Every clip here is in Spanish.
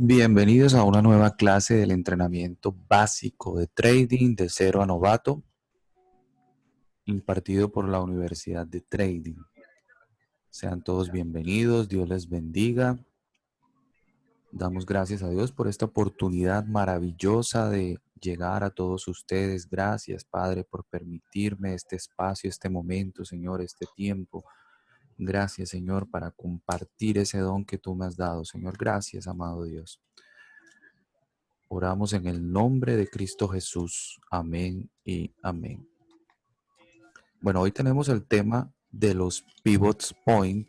Bienvenidos a una nueva clase del entrenamiento básico de trading de cero a novato, impartido por la Universidad de Trading. Sean todos bienvenidos, Dios les bendiga. Damos gracias a Dios por esta oportunidad maravillosa de llegar a todos ustedes. Gracias, Padre, por permitirme este espacio, este momento, Señor, este tiempo. Gracias, Señor, para compartir ese don que tú me has dado. Señor, gracias, amado Dios. Oramos en el nombre de Cristo Jesús. Amén y amén. Bueno, hoy tenemos el tema de los pivots point.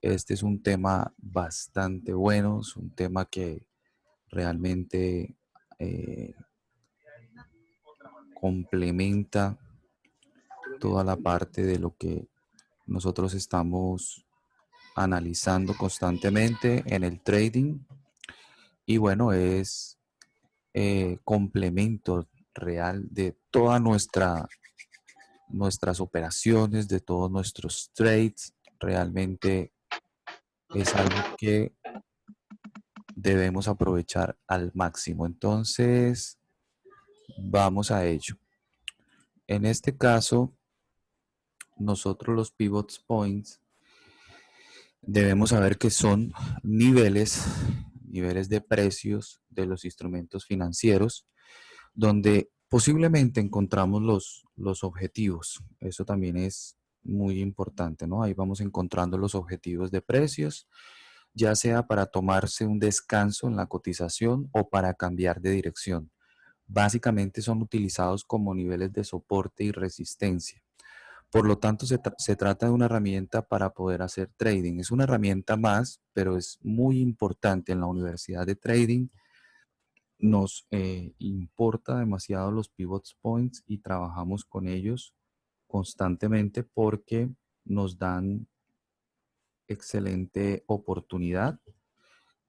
Este es un tema bastante bueno, es un tema que realmente complementa toda la parte de lo que nosotros estamos analizando constantemente en el trading. Y bueno, es complemento real de toda nuestras operaciones, de todos nuestros trades. Realmente es algo que debemos aprovechar al máximo. Entonces, vamos a ello. En este caso, nosotros los pivots points debemos saber que son niveles de precios de los instrumentos financieros donde posiblemente encontramos los objetivos. Eso también es muy importante, ¿no? Ahí vamos encontrando los objetivos de precios, ya sea para tomarse un descanso en la cotización o para cambiar de dirección. Básicamente son utilizados como niveles de soporte y resistencia. Por lo tanto, se trata de una herramienta para poder hacer trading. Es una herramienta más, pero es muy importante en la universidad de trading. Nos importa demasiado los pivots points y trabajamos con ellos constantemente porque nos dan excelente oportunidad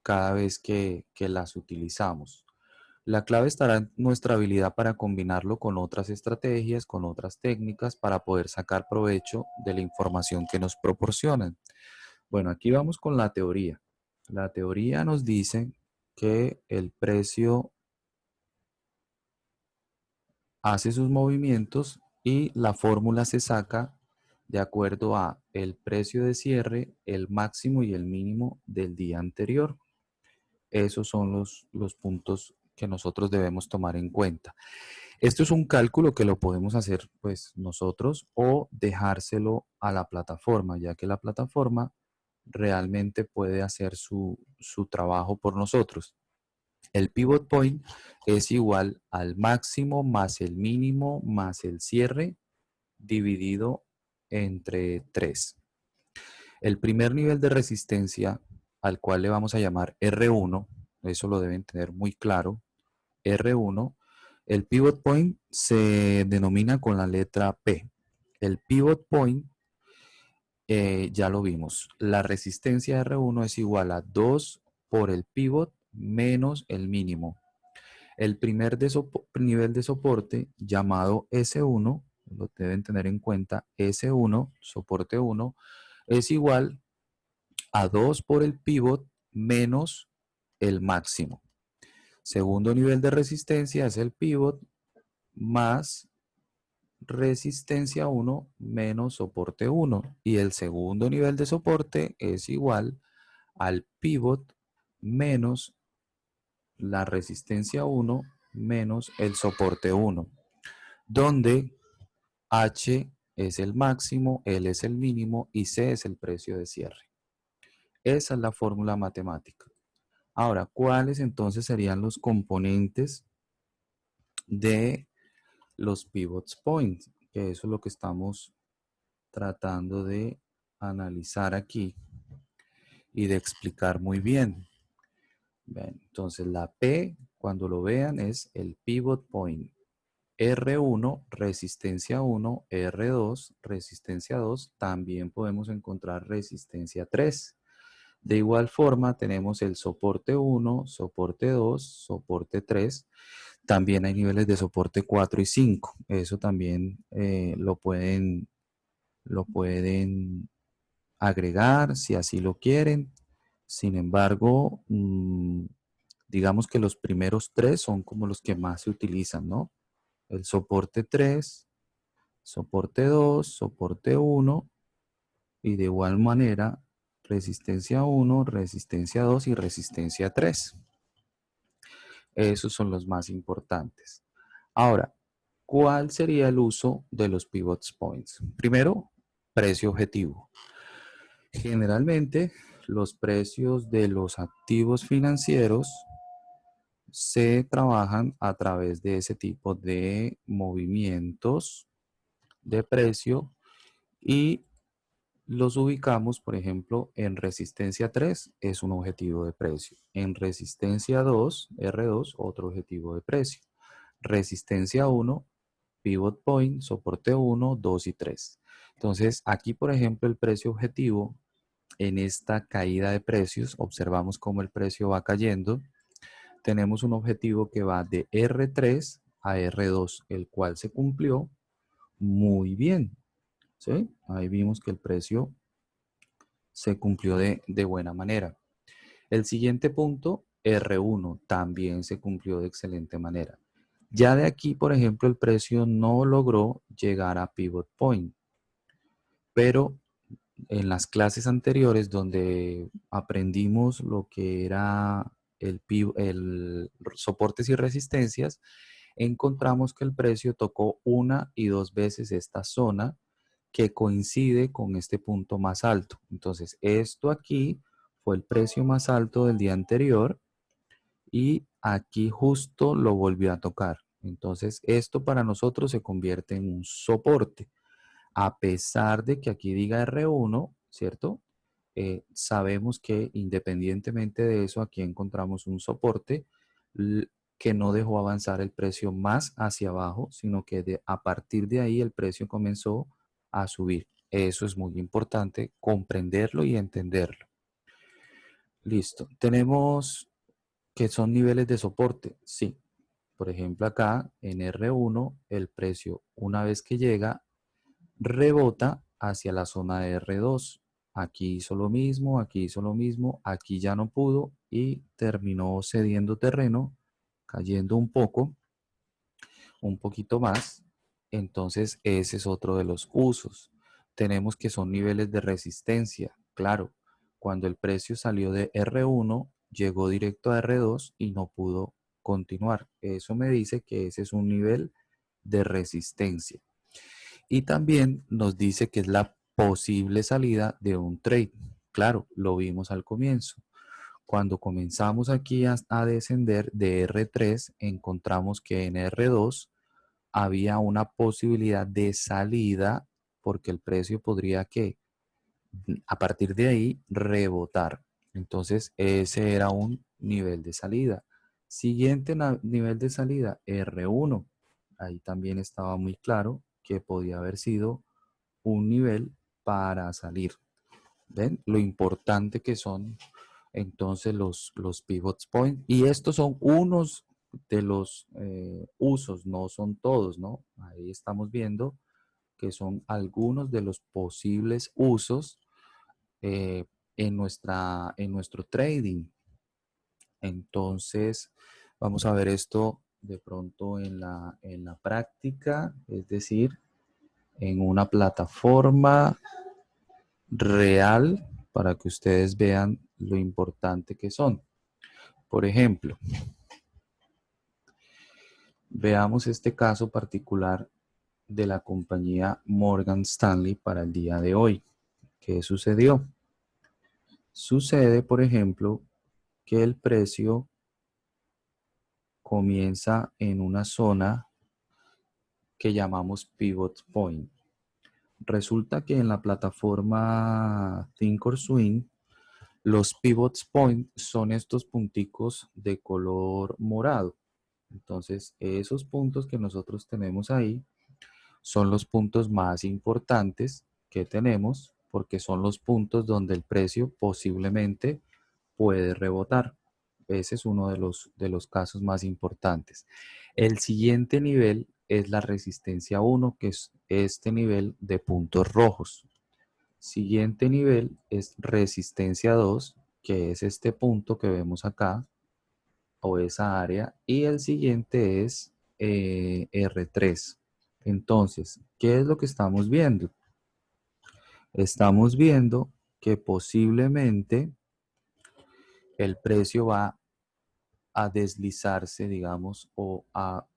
cada vez que las utilizamos. La clave estará en nuestra habilidad para combinarlo con otras estrategias, con otras técnicas para poder sacar provecho de la información que nos proporcionan. Bueno, aquí vamos con la teoría. La teoría nos dice que el precio hace sus movimientos y la fórmula se saca de acuerdo a el precio de cierre, el máximo y el mínimo del día anterior. Esos son los puntos que nosotros debemos tomar en cuenta. Esto es un cálculo que lo podemos hacer pues nosotros o dejárselo a la plataforma, ya que la plataforma realmente puede hacer su trabajo por nosotros. El pivot point es igual al máximo más el mínimo más el cierre dividido entre 3. El primer nivel de resistencia, al cual le vamos a llamar R1, eso lo deben tener muy claro, R1, el pivot point se denomina con la letra P. El pivot point, ya lo vimos, la resistencia R1 es igual a 2 por el pivot menos el mínimo. El primer nivel de soporte llamado S1, lo deben tener en cuenta, S1, soporte 1, es igual a 2 por el pivot menos el máximo. Segundo nivel de resistencia es el pivot más resistencia 1 menos soporte 1. Y el segundo nivel de soporte es igual al pivot menos la resistencia 1 menos el soporte 1, donde H es el máximo, L es el mínimo y C es el precio de cierre. Esa es la fórmula matemática. Ahora, ¿cuáles entonces serían los componentes de los pivots points? Que eso es lo que estamos tratando de analizar aquí y de explicar muy bien. Bien, entonces la P, cuando lo vean, es el pivot point. R1, resistencia 1, R2, resistencia 2, también podemos encontrar resistencia 3. De igual forma, tenemos el soporte 1, soporte 2, soporte 3. También hay niveles de soporte 4 y 5. Eso también lo pueden agregar si así lo quieren. Sin embargo, digamos que los primeros tres son como los que más se utilizan, ¿no? El soporte 3, soporte 2, soporte 1 y de igual manera resistencia 1, resistencia 2 y resistencia 3. Esos son los más importantes. Ahora, ¿cuál sería el uso de los pivot points? Primero, precio objetivo. Generalmente, los precios de los activos financieros se trabajan a través de ese tipo de movimientos de precio y los ubicamos, por ejemplo, en resistencia 3 es un objetivo de precio. En resistencia 2, R2, otro objetivo de precio. Resistencia 1, pivot point, soporte 1, 2 y 3. Entonces, aquí, por ejemplo, el precio objetivo en esta caída de precios, observamos cómo el precio va cayendo. Tenemos un objetivo que va de R3 a R2, el cual se cumplió muy bien. ¿Sí? Ahí vimos que el precio se cumplió de buena manera. El siguiente punto, R1, también se cumplió de excelente manera. Ya de aquí, por ejemplo, el precio no logró llegar a pivot point, pero en las clases anteriores donde aprendimos lo que era el soportes y resistencias, encontramos que el precio tocó una y dos veces esta zona que coincide con este punto más alto. Entonces, esto aquí fue el precio más alto del día anterior y aquí justo lo volvió a tocar. Entonces, esto para nosotros se convierte en un soporte. A pesar de que aquí diga R1, ¿cierto? Sabemos que independientemente de eso, aquí encontramos un soporte que no dejó avanzar el precio más hacia abajo, sino que a partir de ahí el precio comenzó a subir. Eso es muy importante, comprenderlo y entenderlo. Listo. Tenemos que son niveles de soporte. Sí. Por ejemplo, acá en R1, el precio, una vez que llega, rebota hacia la zona de R2. Aquí hizo lo mismo, aquí hizo lo mismo, aquí ya no pudo y terminó cediendo terreno, cayendo un poquito más. Entonces ese es otro de los usos. Tenemos que son niveles de resistencia. Claro, cuando el precio salió de R1, llegó directo a R2 y no pudo continuar. Eso me dice que ese es un nivel de resistencia. Y también nos dice que es la posible salida de un trade. Claro, lo vimos al comienzo. Cuando comenzamos aquí a descender de R3, encontramos que en R2 había una posibilidad de salida porque el precio podría que a partir de ahí rebotar. Entonces ese era un nivel de salida. Siguiente nivel de salida, R1. Ahí también estaba muy claro que podía haber sido un nivel para salir. ¿Ven? Lo importante que son entonces los pivot points. Y estos son unos de los usos, no son todos, ¿no? Ahí estamos viendo que son algunos de los posibles usos eh, en nuestro trading. Entonces, vamos a ver esto de pronto en la práctica, es decir, en una plataforma real para que ustedes vean lo importante que son. Por ejemplo, veamos este caso particular de la compañía Morgan Stanley para el día de hoy. ¿Qué sucedió? Sucede, por ejemplo, que el precio comienza en una zona que llamamos pivot point. Resulta que en la plataforma Thinkorswim, los pivot point son estos punticos de color morado. Entonces, esos puntos que nosotros tenemos ahí son los puntos más importantes que tenemos porque son los puntos donde el precio posiblemente puede rebotar. Ese es uno de los casos más importantes. El siguiente nivel es la resistencia 1, que es este nivel de puntos rojos. Siguiente nivel es resistencia 2, que es este punto que vemos acá, o esa área, y el siguiente es R3. Entonces, ¿qué es lo que estamos viendo? Estamos viendo que posiblemente el precio va a deslizarse, digamos, o a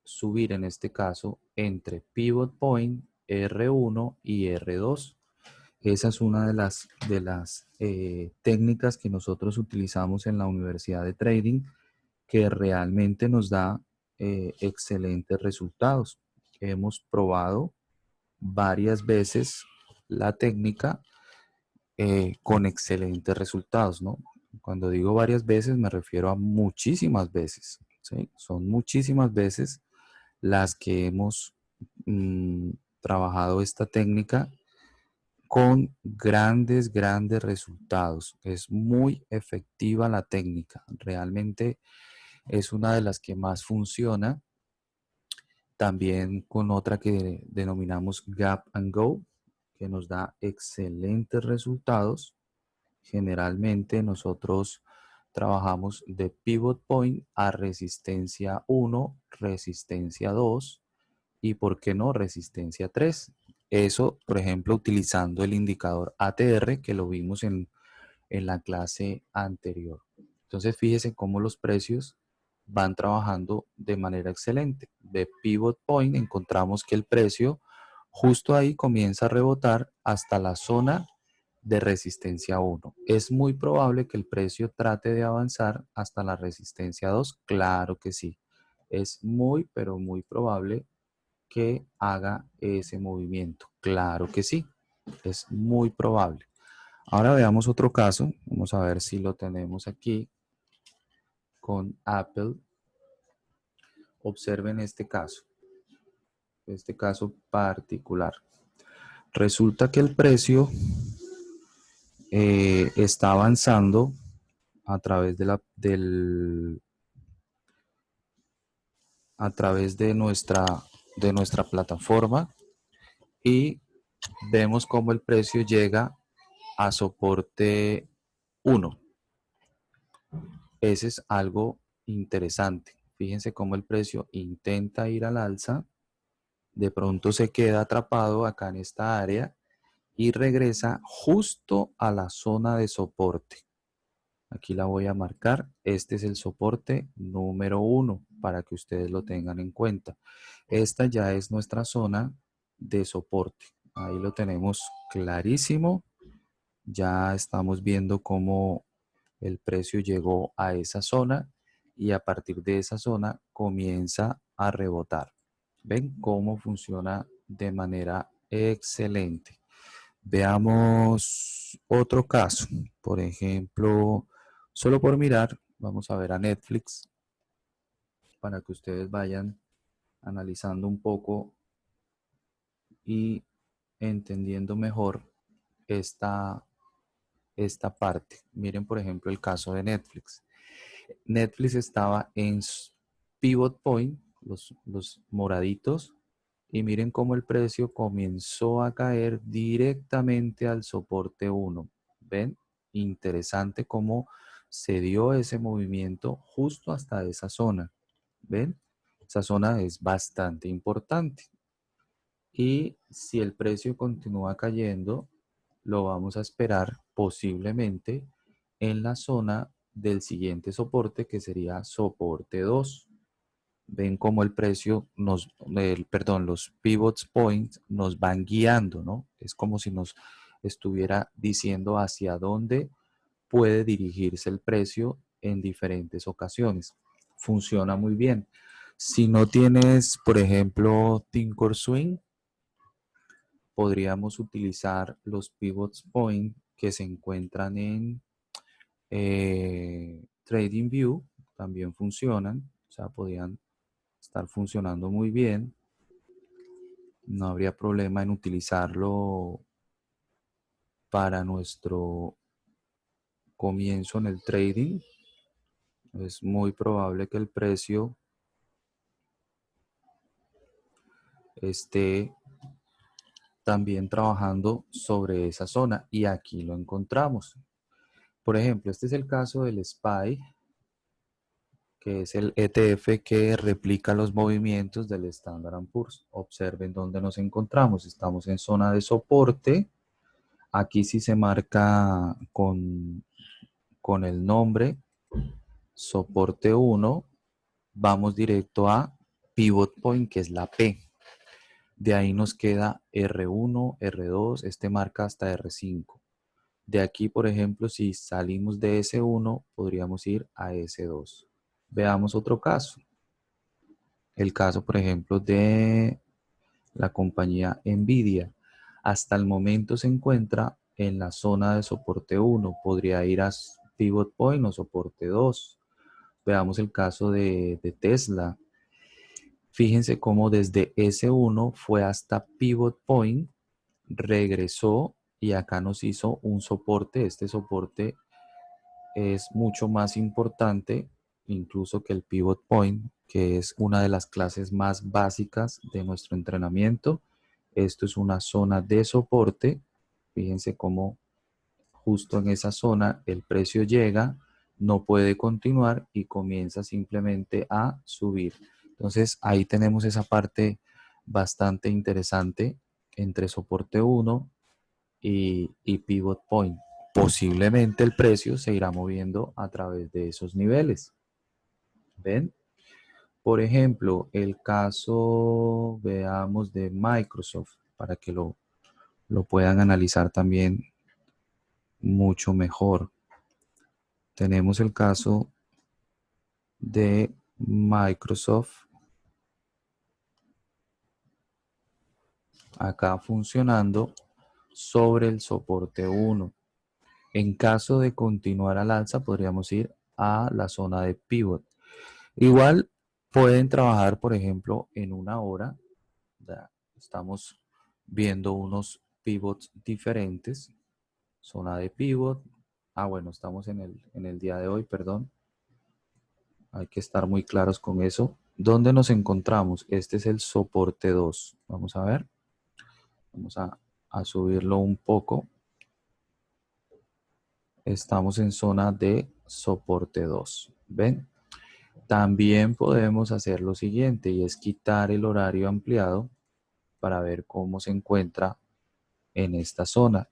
subir en este caso entre pivot point R1 y R2. Esa es una de las técnicas que nosotros utilizamos en la Universidad de Trading, que realmente nos da excelentes resultados. Hemos probado varias veces la técnica con excelentes resultados, ¿no? Cuando digo varias veces me refiero a muchísimas veces, ¿sí? Son muchísimas veces las que hemos mm, trabajado esta técnica con grandes resultados. Es muy efectiva la técnica. Realmente es una de las que más funciona. También con otra que denominamos Gap and Go, que nos da excelentes resultados. Generalmente nosotros trabajamos de pivot point a resistencia 1, resistencia 2 y, ¿por qué no, resistencia 3? Eso, por ejemplo, utilizando el indicador ATR que lo vimos en la clase anterior. Entonces, fíjese cómo los precios van trabajando de manera excelente. De pivot point encontramos que el precio justo ahí comienza a rebotar hasta la zona de resistencia 1. ¿Es muy probable que el precio trate de avanzar hasta la resistencia 2? Claro que sí. Es muy, pero muy probable que haga ese movimiento. Claro que sí. Es muy probable. Ahora veamos otro caso. Vamos a ver si lo tenemos aquí con Apple. Observen este caso particular. Resulta que el precio está avanzando a través a través de nuestra plataforma y vemos cómo el precio llega a soporte 1. Ese es algo interesante. Fíjense cómo el precio intenta ir al alza, de pronto se queda atrapado acá en esta área y regresa justo a la zona de soporte. Aquí la voy a marcar. Este es el soporte número 1 para que ustedes lo tengan en cuenta. Esta ya es nuestra zona de soporte. Ahí lo tenemos clarísimo. Ya estamos viendo cómo el precio llegó a esa zona y a partir de esa zona comienza a rebotar. ¿Ven cómo funciona de manera excelente? Veamos otro caso. Por ejemplo, solo por mirar, vamos a ver a Netflix para que ustedes vayan analizando un poco y entendiendo mejor esta, esta parte. Miren, por ejemplo, el caso de Netflix. Netflix estaba en pivot point, los moraditos, y miren cómo el precio comenzó a caer directamente al soporte 1. ¿Ven? Interesante cómo se dio ese movimiento justo hasta esa zona. ¿Ven? Esa zona es bastante importante. Y si el precio continúa cayendo, lo vamos a esperar posiblemente en la zona del siguiente soporte, que sería soporte 2. Ven cómo el precio perdón, los pivots points nos van guiando, ¿no? Es como si nos estuviera diciendo hacia dónde puede dirigirse el precio en diferentes ocasiones. Funciona muy bien. Si no tienes, por ejemplo, Thinkorswim, podríamos utilizar los pivots point que se encuentran en TradingView. También funcionan, o sea, podrían estar funcionando muy bien. No habría problema en utilizarlo para nuestro comienzo en el trading. Es muy probable que el precio esté también trabajando sobre esa zona y aquí lo encontramos. Por ejemplo, este es el caso del SPY, que es el ETF que replica los movimientos del Standard & Poor's. Observen dónde nos encontramos. Estamos en zona de soporte. Aquí sí se marca con el nombre, soporte 1. Vamos directo a Pivot Point, que es la P. De ahí nos queda R1, R2, este marca hasta R5. De aquí, por ejemplo, si salimos de S1, podríamos ir a S2. Veamos otro caso. El caso, por ejemplo, de la compañía Nvidia. Hasta el momento se encuentra en la zona de soporte 1. Podría ir a Pivot Point o soporte 2. Veamos el caso de Tesla. Fíjense cómo desde S1 fue hasta Pivot Point, regresó y acá nos hizo un soporte. Este soporte es mucho más importante incluso que el Pivot Point, que es una de las clases más básicas de nuestro entrenamiento. Esto es una zona de soporte. Fíjense cómo justo en esa zona el precio llega, no puede continuar y comienza simplemente a subir. Entonces ahí tenemos esa parte bastante interesante entre soporte 1 y pivot point. Posiblemente el precio se irá moviendo a través de esos niveles. ¿Ven? Por ejemplo, el caso, veamos, de Microsoft, para que lo puedan analizar también mucho mejor. Tenemos el caso de Microsoft acá funcionando sobre el soporte 1. En caso de continuar al alza, podríamos ir a la zona de pivot. Igual pueden trabajar, por ejemplo, en una hora. Ya estamos viendo unos pivots diferentes. Zona de pivot. Bueno, estamos en el día de hoy, perdón. Hay que estar muy claros con eso. ¿Dónde nos encontramos? Este es el soporte 2. Vamos a ver. Vamos a subirlo un poco. Estamos en zona de soporte 2. ¿Ven? También podemos hacer lo siguiente y es quitar el horario ampliado para ver cómo se encuentra en esta zona.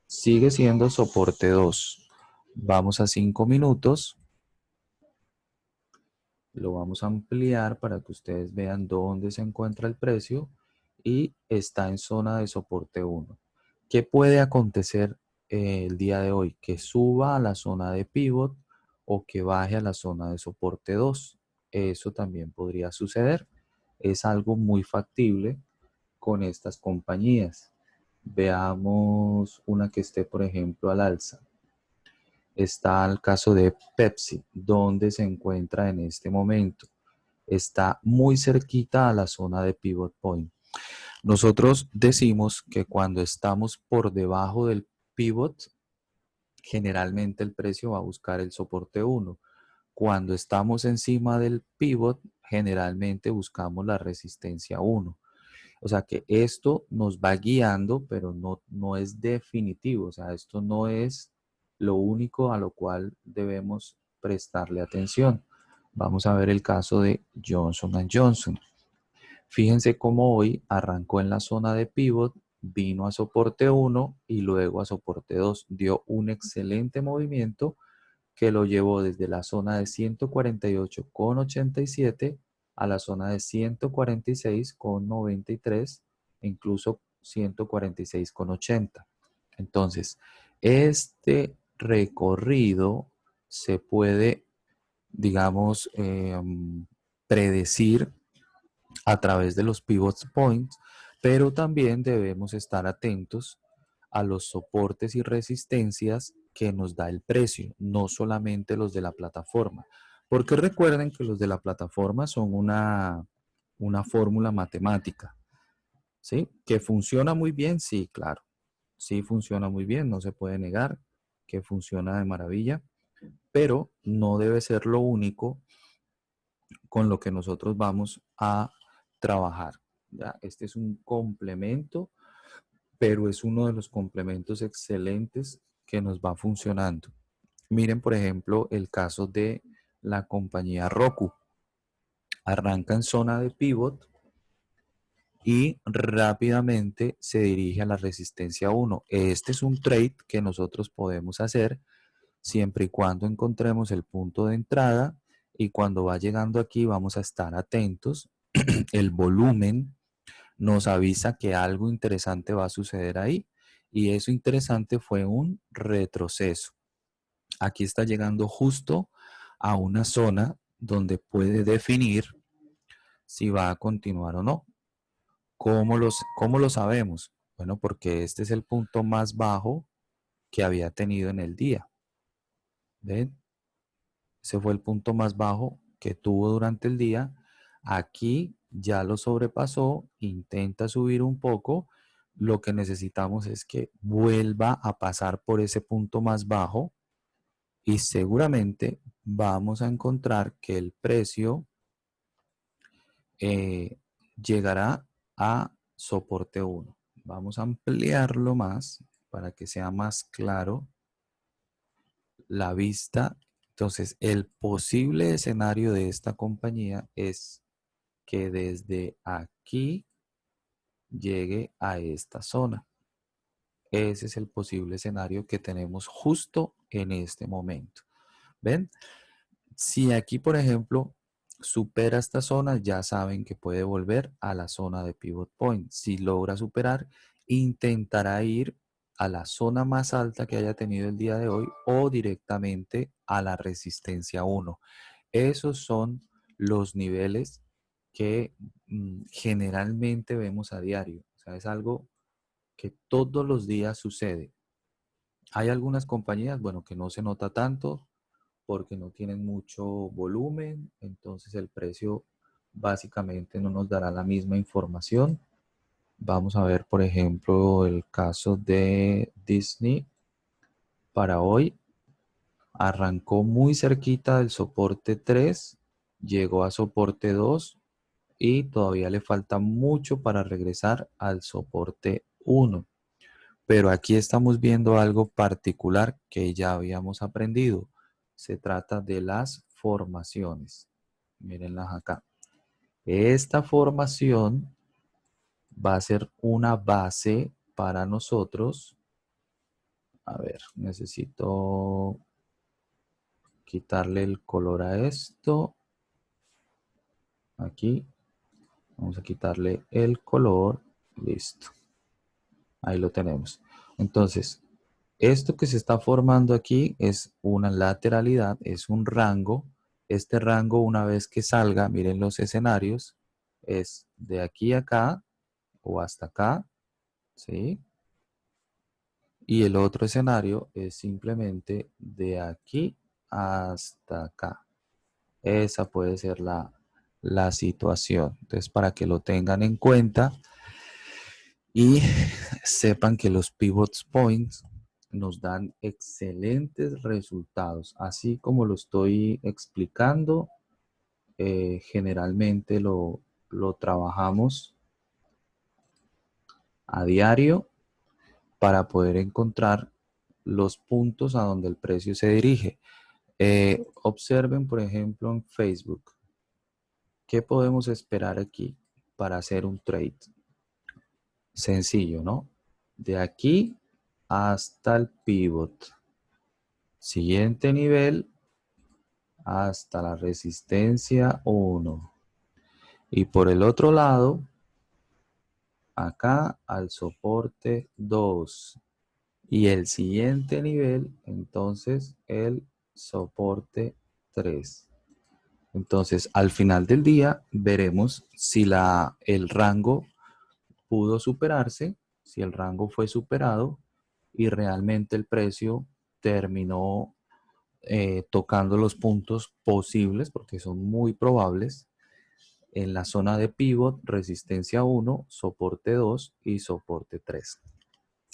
Sigue siendo soporte 2. Vamos a 5 minutos. Lo vamos a ampliar para que ustedes vean dónde se encuentra el precio y está en zona de soporte 1. ¿Qué puede acontecer el día de hoy? Que suba a la zona de pivot o que baje a la zona de soporte 2. Eso también podría suceder. Es algo muy factible con estas compañías. Veamos una que esté, por ejemplo, al alza. Está el caso de Pepsi, donde se encuentra en este momento. Está muy cerquita a la zona de pivot point. Nosotros decimos que cuando estamos por debajo del pivot, generalmente el precio va a buscar el soporte 1. Cuando estamos encima del pivot, generalmente buscamos la resistencia 1. O sea que esto nos va guiando, pero no es definitivo. O sea, esto no es lo único a lo cual debemos prestarle atención. Vamos a ver el caso de Johnson & Johnson. Fíjense cómo hoy arrancó en la zona de pivot, vino a soporte 1 y luego a soporte 2. Dio un excelente movimiento que lo llevó desde la zona de 148,87 a la zona de 146,93, incluso 146,80. Entonces, este recorrido se puede, digamos, predecir a través de los pivot points, pero también debemos estar atentos a los soportes y resistencias que nos da el precio, no solamente los de la plataforma. Porque recuerden que los de la plataforma son una fórmula matemática, ¿sí? Que funciona muy bien, sí, claro. Sí funciona muy bien, no se puede negar que funciona de maravilla, pero no debe ser lo único con lo que nosotros vamos a trabajar. ¿Ya? Este es un complemento, pero es uno de los complementos excelentes que nos va funcionando. Miren, por ejemplo, el caso de la compañía Roku. Arranca en zona de pivot y rápidamente se dirige a la resistencia 1. Este es un trade que nosotros podemos hacer siempre y cuando encontremos el punto de entrada, y cuando va llegando aquí vamos a estar atentos. El volumen nos avisa que algo interesante va a suceder ahí, y eso interesante fue un retroceso. Aquí está llegando justo a una zona donde puede definir si va a continuar o no. ¿Cómo lo sabemos? Bueno, porque este es el punto más bajo que había tenido en el día. ¿Ven? Ese fue el punto más bajo que tuvo durante el día. Aquí ya lo sobrepasó, intenta subir un poco. Lo que necesitamos es que vuelva a pasar por ese punto más bajo, y seguramente vamos a encontrar que el precio eh, llegará a soporte 1. Vamos a ampliarlo más para que sea más claro la vista. Entonces, el posible escenario de esta compañía es que desde aquí llegue a esta zona. Ese es el posible escenario que tenemos justo en este momento. ¿Ven? Si aquí, por ejemplo, supera esta zona, ya saben que puede volver a la zona de pivot point. Si logra superar, intentará ir a la zona más alta que haya tenido el día de hoy o directamente a la resistencia 1. Esos son los niveles que generalmente vemos a diario. O sea, es algo que todos los días sucede. Hay algunas compañías, bueno, que no se nota tanto porque no tienen mucho volumen, entonces el precio básicamente no nos dará la misma información. Vamos a ver, por ejemplo, el caso de Disney. Para hoy arrancó muy cerquita del soporte 3, llegó a soporte 2 y todavía le falta mucho para regresar al soporte 1. Pero aquí estamos viendo algo particular que ya habíamos aprendido. Se trata de las formaciones. Mírenlas acá. Esta formación va a ser una base para nosotros. A ver, necesito quitarle el color a esto. Aquí. Vamos a quitarle el color. Listo. Ahí lo tenemos. Entonces, esto que se está formando aquí es una lateralidad, es un rango. Este rango, una vez que salga, miren los escenarios, es de aquí a acá o hasta acá, ¿sí? Y el otro escenario es simplemente de aquí hasta acá. Esa puede ser la situación. Entonces, para que lo tengan en cuenta y sepan que los pivot points nos dan excelentes resultados. Así como lo estoy explicando, generalmente lo trabajamos a diario para poder encontrar los puntos a donde el precio se dirige. Observen, por ejemplo, en Facebook. ¿Qué podemos esperar aquí para hacer un trade? Sencillo, ¿no? De aquí hasta el pivot. Siguiente nivel hasta la resistencia 1. Y por el otro lado, acá al soporte 2. Y el siguiente nivel, entonces, el soporte 3. Entonces, al final del día, veremos si el rango pudo superarse, si el rango fue superado y realmente el precio terminó tocando los puntos posibles, porque son muy probables, en la zona de pivot, resistencia 1, soporte 2 y soporte 3.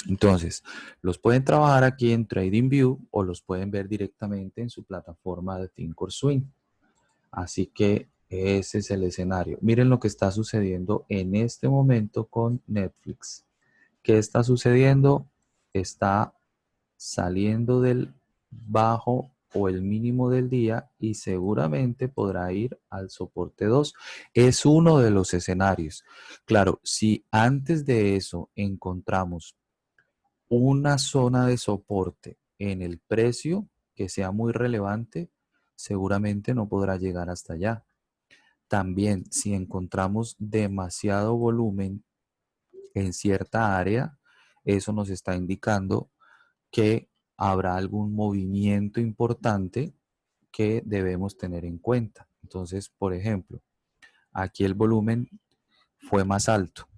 Entonces, los pueden trabajar aquí en TradingView o los pueden ver directamente en su plataforma de Thinkorswim. Así que ese es el escenario. Miren lo que está sucediendo en este momento con Netflix. ¿Qué está sucediendo? Está saliendo del bajo o el mínimo del día y seguramente podrá ir al soporte 2. Es uno de los escenarios. Claro, si antes de eso encontramos una zona de soporte en el precio que sea muy relevante, seguramente no podrá llegar hasta allá. También, si encontramos demasiado volumen en cierta área, eso nos está indicando que habrá algún movimiento importante que debemos tener en cuenta. Entonces, por ejemplo, aquí el volumen fue más alto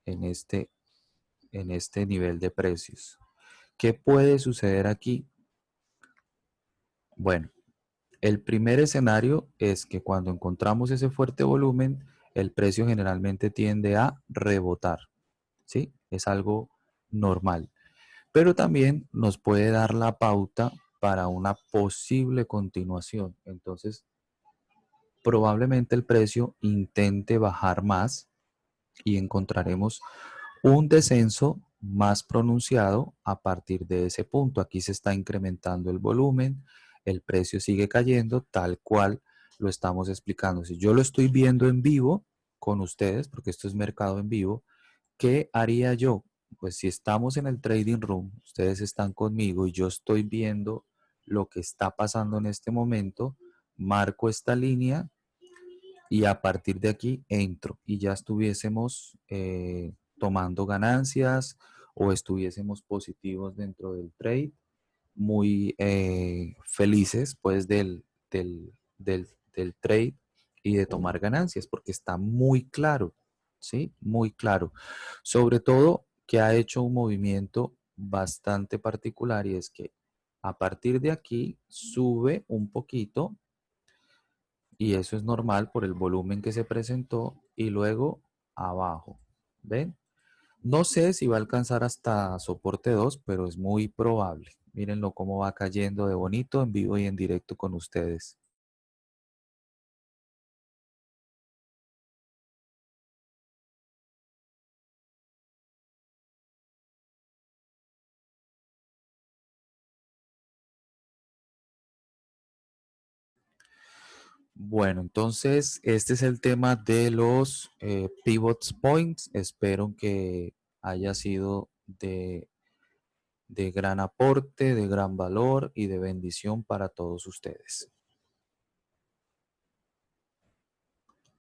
en este nivel de precios. ¿Qué puede suceder aquí? Bueno, el primer escenario es que cuando encontramos ese fuerte volumen, el precio generalmente tiende a rebotar, ¿sí? Es algo normal. Pero también nos puede dar la pauta para una posible continuación. Entonces, probablemente el precio intente bajar más y encontraremos un descenso más pronunciado a partir de ese punto. Aquí se está incrementando el volumen, el precio sigue cayendo tal cual lo estamos explicando. Si yo lo estoy viendo en vivo con ustedes, porque esto es mercado en vivo, ¿qué haría yo? Pues si estamos en el trading room, ustedes están conmigo y yo estoy viendo lo que está pasando en este momento, marco esta línea y a partir de aquí entro y ya estuviésemos tomando ganancias o estuviésemos positivos dentro del trade, muy felices pues del trade y de tomar ganancias porque está muy claro, ¿sí? Muy claro. Sobre todo que ha hecho un movimiento bastante particular y es que a partir de aquí sube un poquito y eso es normal por el volumen que se presentó y luego abajo. ¿Ven? No sé si va a alcanzar hasta soporte 2, pero es muy probable. Mírenlo cómo va cayendo de bonito en vivo y en directo con ustedes. Bueno, entonces este es el tema de los pivots points. Espero que haya sido de gran aporte, de gran valor y de bendición para todos ustedes.